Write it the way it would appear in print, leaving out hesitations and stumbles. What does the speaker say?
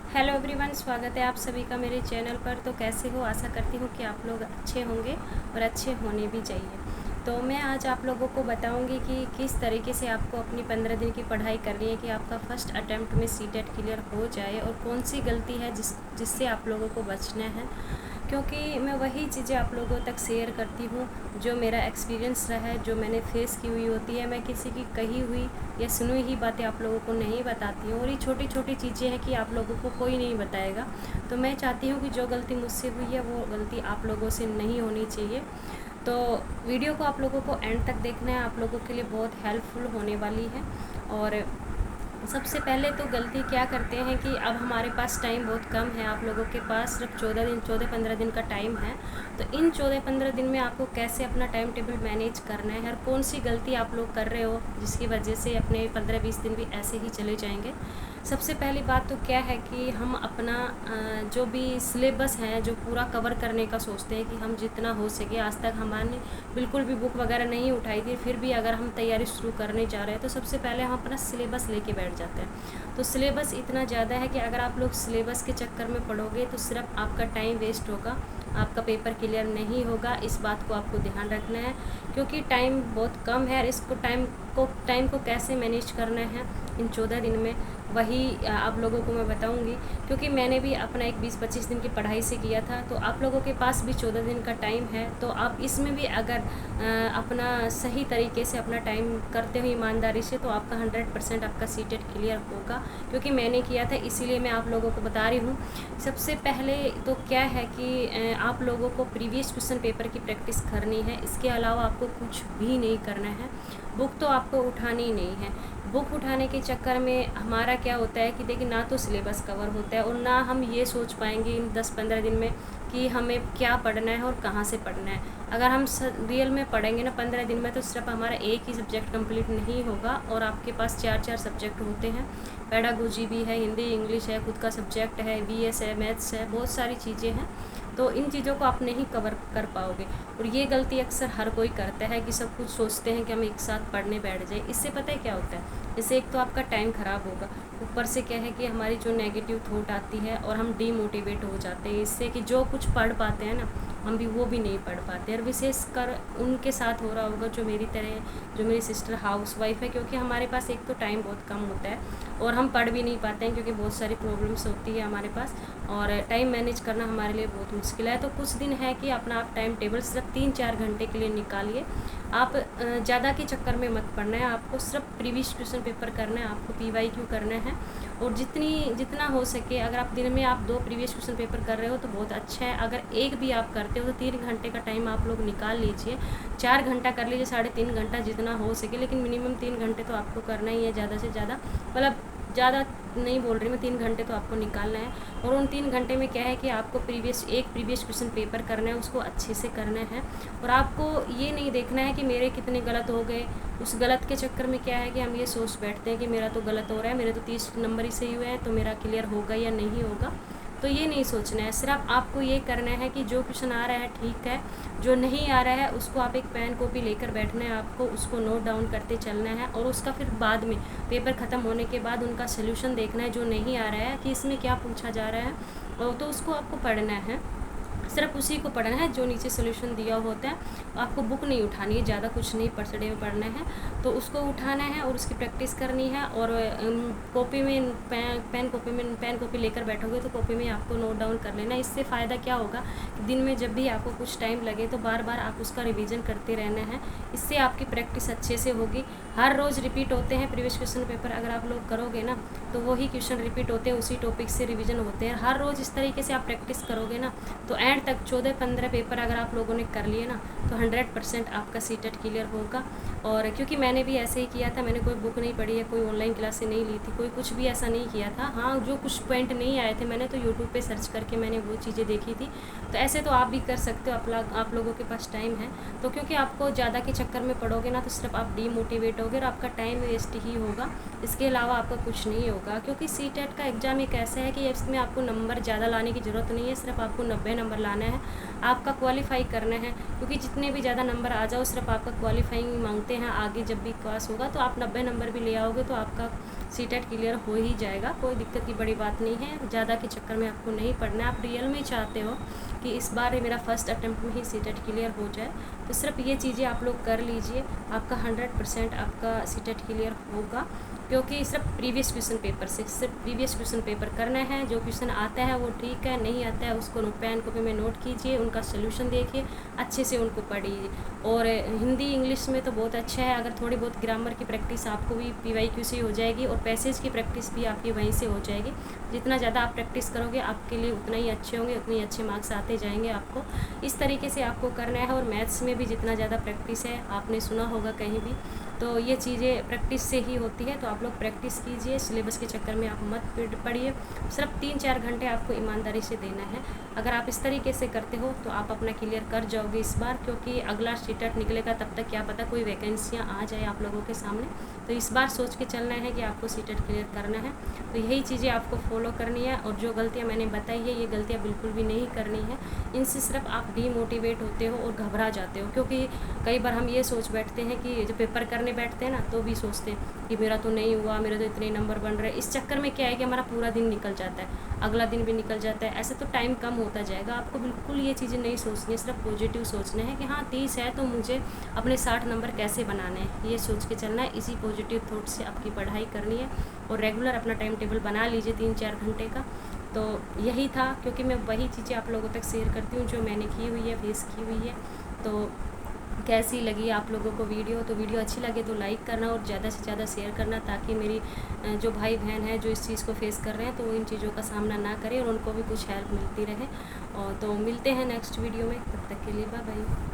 Hello everyone, स्वागत है आप सभी का मेरे चैनल पर। तो कैसे हो? आशा करती हूँ कि आप लोग अच्छे होंगे और अच्छे होने भी चाहिए। तो मैं आज आप लोगों को बताऊंगी कि किस तरीके से आपको अपनी 15 दिन की पढ़ाई करनी है कि आपका फर्स्ट अटेम्प्ट में सीटेट क्लियर हो जाए, और कौन सी गलती है जिससे आप लोगों को बचना है। क्योंकि मैं वही चीज़ें आप लोगों तक शेयर करती हूँ जो मेरा एक्सपीरियंस रहा है, जो मैंने फेस की हुई होती है। मैं किसी की कही हुई या सुनी हुई बातें आप लोगों को नहीं बताती हूँ, और ये छोटी छोटी चीज़ें हैं कि आप लोगों को कोई नहीं बताएगा। तो मैं चाहती हूँ कि जो गलती मुझसे हुई है वो गलती आप लोगों से नहीं होनी चाहिए। तो वीडियो को आप लोगों को एंड तक देखना है, आप लोगों के लिए बहुत हेल्पफुल होने वाली है। और सबसे पहले तो गलती क्या करते हैं कि अब हमारे पास टाइम बहुत कम है, आप लोगों के पास सिर्फ 14-15 दिन का टाइम है। तो इन 14-15 दिन में आपको कैसे अपना टाइम टेबल मैनेज करना है, और कौन सी गलती आप लोग कर रहे हो जिसकी वजह से अपने 15-20 दिन भी ऐसे ही चले जाएंगे। सबसे पहली बात तो क्या है कि हम अपना जो भी सिलेबस है जो पूरा कवर करने का सोचते हैं कि हम जितना हो सके। आज तक हमारे बिल्कुल भी बुक वगैरह नहीं उठाई थी, फिर भी अगर हम तैयारी शुरू करने जा रहे हैं तो सबसे पहले हम अपना सिलेबस लेके बैठ जाते हैं। तो सिलेबस इतना ज़्यादा है कि अगर आप लोग सिलेबस के चक्कर में पढ़ोगे तो सिर्फ आपका टाइम वेस्ट होगा, आपका पेपर क्लियर नहीं होगा। इस बात को आपको ध्यान रखना है, क्योंकि टाइम बहुत कम है। और इसको टाइम को कैसे मैनेज करना है इन 14 दिन में, वही आप लोगों को मैं बताऊंगी। क्योंकि मैंने भी अपना एक 20-25 दिन की पढ़ाई से किया था। तो आप लोगों के पास भी 14 दिन का टाइम है, तो आप इसमें भी अगर अपना सही तरीके से अपना टाइम करते हो ईमानदारी से, तो आपका 100% आपका सीटेट क्लियर होगा। क्योंकि मैंने किया था, इसीलिए मैं आप लोगों को बता रही हूँ। सबसे पहले तो क्या है कि आप लोगों को प्रीवियस क्वेश्चन पेपर की प्रैक्टिस करनी है। इसके अलावा आपको कुछ भी नहीं करना है। बुक तो आपको उठानी ही नहीं है। बुक उठाने के चक्कर में हमारा क्या होता है कि देखिए, ना तो सिलेबस कवर होता है, और ना हम ये सोच पाएंगे इन 10-15 दिन में कि हमें क्या पढ़ना है और कहाँ से पढ़ना है। अगर हम रियल में पढ़ेंगे ना 15 दिन में, तो सिर्फ हमारा एक ही सब्जेक्ट कंप्लीट नहीं होगा, और आपके पास 4-4 सब्जेक्ट होते हैं। पेडागोजी भी है, हिंदी इंग्लिश है, खुद का सब्जेक्ट है, वीएस है, मैथ्स है, बहुत सारी चीज़ें हैं। तो इन चीज़ों को आप नहीं कवर कर पाओगे। और ये गलती अक्सर हर कोई करता है कि सब कुछ सोचते हैं कि हम एक साथ पढ़ने बैठ जाए। इससे पता है क्या होता है, इससे एक तो आपका टाइम ख़राब होगा, ऊपर से क्या है कि हमारी जो नेगेटिव थॉट आती है और हम डीमोटिवेट हो जाते हैं। इससे कि जो कुछ पढ़ पाते हैं ना, हम भी वो भी नहीं पढ़ पाते। और विशेषकर उनके साथ हो रहा होगा जो मेरी तरह, जो मेरी सिस्टर हाउसवाइफ है। क्योंकि हमारे पास एक तो टाइम बहुत कम होता है, और हम पढ़ भी नहीं पाते हैं क्योंकि बहुत सारी प्रॉब्लम्स होती है हमारे पास, और टाइम मैनेज करना हमारे लिए बहुत मुश्किल है। तो कुछ दिन है कि अपना आप टाइम टेबल सिर्फ 3-4 घंटे के लिए निकालिए। आप ज़्यादा के चक्कर में मत पढ़ना है, आपको सिर्फ प्रीवियस क्वेश्चन पेपर करना है, आपको PYQ करना है। और जितना हो सके, अगर आप दिन में आप 2 प्रीवियस क्वेश्चन पेपर कर रहे हो तो बहुत अच्छा है। अगर एक भी आप करते हो तो 3 घंटे का टाइम आप लोग निकाल लीजिए। 4 घंटा कर लीजिए, 3.5 घंटा जितना हो सके, लेकिन मिनिमम 3 घंटे तो आपको करना ही है, ज़्यादा से ज़्यादा। मतलब ज़्यादा नहीं बोल रही मैं, 3 घंटे तो आपको निकालना है। और उन 3 घंटे में क्या है कि आपको प्रीवियस क्वेश्चन पेपर करना है, उसको अच्छे से करना है। और आपको ये नहीं देखना है कि मेरे कितने गलत हो गए। उस गलत के चक्कर में क्या है कि हम ये सोच बैठते हैं कि मेरा तो गलत हो रहा है, मेरे तो 30 नंबर ही सही हुए हैं, तो मेरा क्लियर होगा या नहीं होगा। तो ये नहीं सोचना है, सिर्फ आपको ये करना है कि जो क्वेश्चन आ रहा है ठीक है, जो नहीं आ रहा है उसको आप एक पेन कॉपी लेकर बैठना है, आपको उसको नोट डाउन करते चलना है। और उसका फिर बाद में पेपर ख़त्म होने के बाद उनका सोल्यूशन देखना है, जो नहीं आ रहा है कि इसमें क्या पूछा जा रहा है, और तो उसको आपको पढ़ना है। सिर्फ उसी को पढ़ना है जो नीचे सोल्यूशन दिया होता है। आपको बुक नहीं उठानी है, ज़्यादा कुछ नहीं पढ़ने में पढ़ना है, तो उसको उठाना है और उसकी प्रैक्टिस करनी है। और कॉपी में पेन कॉपी लेकर बैठोगे तो कॉपी में आपको नोट डाउन कर लेना। इससे फ़ायदा क्या होगा कि दिन में जब भी आपको कुछ टाइम लगे तो बार बार आप उसका रिवीजन करते रहना है। इससे आपकी प्रैक्टिस अच्छे से होगी। हर रोज़ रिपीट होते हैं प्रीवियस क्वेश्चन पेपर, अगर आप लोग करोगे ना तो वही क्वेश्चन रिपीट होते हैं, उसी टॉपिक से रिवीजन होते हैं। हर रोज़ इस तरीके से आप प्रैक्टिस करोगे ना, तो एंड तक 14-15 पेपर अगर आप लोगों ने कर लिए ना, तो 100% आपका सीटेट क्लियर होगा। और क्योंकि मैंने भी ऐसे ही किया था, मैंने कोई बुक नहीं पढ़ी है, कोई ऑनलाइन क्लासें नहीं ली थी, कोई कुछ भी ऐसा नहीं किया था। हाँ, जो कुछ पॉइंट नहीं आए थे मैंने तो यूट्यूब पे सर्च करके मैंने वो चीज़ें देखी थी। तो ऐसे तो आप भी कर सकते हो, आप लोगों के पास टाइम है। तो क्योंकि आपको ज़्यादा के चक्कर में पढ़ोगे ना तो सिर्फ आप डीमोटिवेट होगे और आपका टाइम वेस्ट ही होगा। इसके अलावा आपका कुछ नहीं होगा। क्योंकि सीटेट का एग्ज़ाम एक ऐसा है कि इसमें आपको नंबर ज़्यादा लाने की ज़रूरत नहीं है, सिर्फ आपको 90 नंबर लाना है, आपका क्वालिफाई करना है। क्योंकि जितने भी ज़्यादा नंबर आ जाओ सिर्फ आपका क्वालिफाइंग बोलते हैं आगे जब भी क्लास होगा तो आप 90 नंबर भी ले आओगे तो आपका सीटेट क्लियर हो ही जाएगा। कोई दिक्कत की बड़ी बात नहीं है, ज़्यादा के चक्कर में आपको नहीं पढ़ना है। आप रियल में चाहते हो कि इस बार मेरा फर्स्ट अटैम्प्ट में ही सीटेट क्लियर हो जाए तो सिर्फ ये चीज़ें आप लोग कर लीजिए, आपका 100% आपका सीटेट क्लियर होगा। क्योंकि सिर्फ प्रीवियस क्वेश्चन पेपर से सिर्फ प्रीवियस क्वेश्चन पेपर करना है। जो क्वेश्चन आता है वो ठीक है, नहीं आता है उसको पेन कॉपी में नोट कीजिए, उनका सोल्यूशन देखिए, अच्छे से उनको पढ़िए। और हिंदी इंग्लिश में तो बहुत अच्छा है, अगर थोड़ी बहुत ग्रामर की प्रैक्टिस आपको भी PYQ से हो जाएगी और पैसेज की प्रैक्टिस भी आपकी वहीं से हो जाएगी। जितना ज़्यादा आप प्रैक्टिस करोगे आपके लिए उतना ही अच्छे होंगे, उतने ही अच्छे मार्क्स आते जाएंगे आपको। इस तरीके से आपको करना है। और मैथ्स में भी जितना ज़्यादा प्रैक्टिस है, आपने सुना होगा कहीं भी, तो ये चीज़ें प्रैक्टिस से ही होती है। तो आप लोग प्रैक्टिस कीजिए, सिलेबस के चक्कर में आप मत पढ़िए। सिर्फ 3-4 घंटे आपको ईमानदारी से देना है। अगर आप इस तरीके से करते हो तो आप अपना क्लियर कर जाओगे इस बार, क्योंकि अगला सीटेट निकलेगा तब तक क्या पता कोई वैकेंसियाँ आ जाए आप लोगों के सामने। तो इस बार सोच के चलना है कि आपको सीटेट क्लियर करना है। तो यही चीज़ें आपको फॉलो करनी है। और जो गलतियाँ मैंने बताई है ये गलतियाँ बिल्कुल भी नहीं करनी है। इनसे सिर्फ आप डीमोटिवेट होते हो और घबरा जाते हो। क्योंकि कई बार हम ये सोच बैठते हैं कि जब पेपर करने बैठते हैं ना तो भी सोचते हैं कि मेरा तो नहीं हुआ, मेरे तो इतने नंबर बन रहे। इस चक्कर में क्या है कि हमारा पूरा दिन निकल जाता है, अगला दिन भी निकल जाता है, ऐसे तो टाइम कम होता जाएगा। आपको बिल्कुल ये चीज़ें नहीं सोचनी है, सिर्फ पॉजिटिव सोचना है कि हाँ 30 है तो मुझे अपने 60 नंबर कैसे बनाने हैं, ये सोच के चलना है। इसी पॉजिटिव थॉट से आपकी पढ़ाई करनी है और रेगुलर अपना टाइम टेबल बना लीजिए 3-4 घंटे का। तो यही था, क्योंकि मैं वही चीज़ें आप लोगों तक शेयर करती हूँ जो मैंने की हुई है, फेस की हुई है। तो कैसी लगी आप लोगों को वीडियो? तो वीडियो अच्छी लगे तो लाइक करना और ज़्यादा से ज़्यादा शेयर करना, ताकि मेरी जो भाई बहन है जो इस चीज़ को फेस कर रहे हैं तो वो इन चीज़ों का सामना ना करें और उनको भी कुछ हेल्प मिलती रहे। और तो मिलते हैं नेक्स्ट वीडियो में, तब तक के लिए बाय बाय।